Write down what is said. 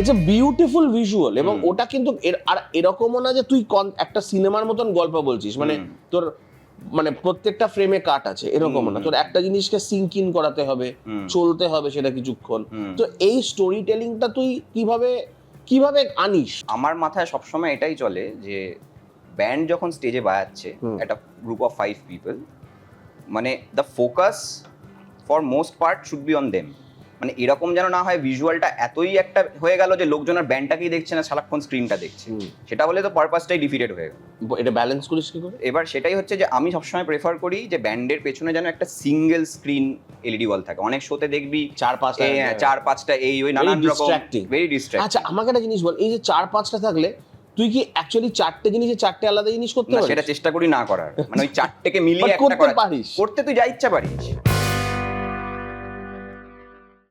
It's a beautiful visual, এবং ওটা কিন্তু আর এরকমও না যে তুই একটা সিনেমার মতন গল্প বলছিস, মানে তোর মানে প্রত্যেকটা ফ্রেমে কাট আছে এরকমও না, তোর একটা জিনিসকে সিঙ্ক ইন করাতে হবে, চলতে হবে সেটা কিছুক্ষণ। তো এই স্টোরি টেলিংটা তুই কিভাবে আনিস? আমার মাথায় সবসময় এটাই চলে যে ব্যান্ড যখন স্টেজে বাজাচ্ছে, একটা গ্রুপ অফ 5 পিপল, মানে the focus for most part should be on them. মানে এরকম যেন না হয় ভিজুয়ালটা এতই একটা হয়ে গেল যে লোকজন আর ব্যান্ডটাকেই দেখছে না, সারাক্ষণ স্ক্রিনটা দেখছে। সেটা হলে তো পারপাসটাই ডিফিটেড হয়ে গেল। এটা ব্যালেন্স করিস কি করে? এবার সেটাই হচ্ছে যে আমি সবসময় প্রেফার করি যে ব্যান্ডের পেছনে যেন একটা সিঙ্গেল স্ক্রিন এলইডি ওয়াল থাকে। অনেক শোতে দেখবি 4-5টা এই ওই নানান রকম ভেরি ডিস্ট্রাক্টিং। আচ্ছা আমাকে একটা জিনিস বল, এই যে 4-5টা থাকলে তুই কি অ্যাকচুয়ালি 4টে জিনিসে 4টে আলাদা জিনিস করতে পারিস? সেটা চেষ্টা করি না করার, মানে ওই 4টেকে মিলিয়ে একটা করতে পারিস, করতে তুই যা ইচ্ছা পারিস।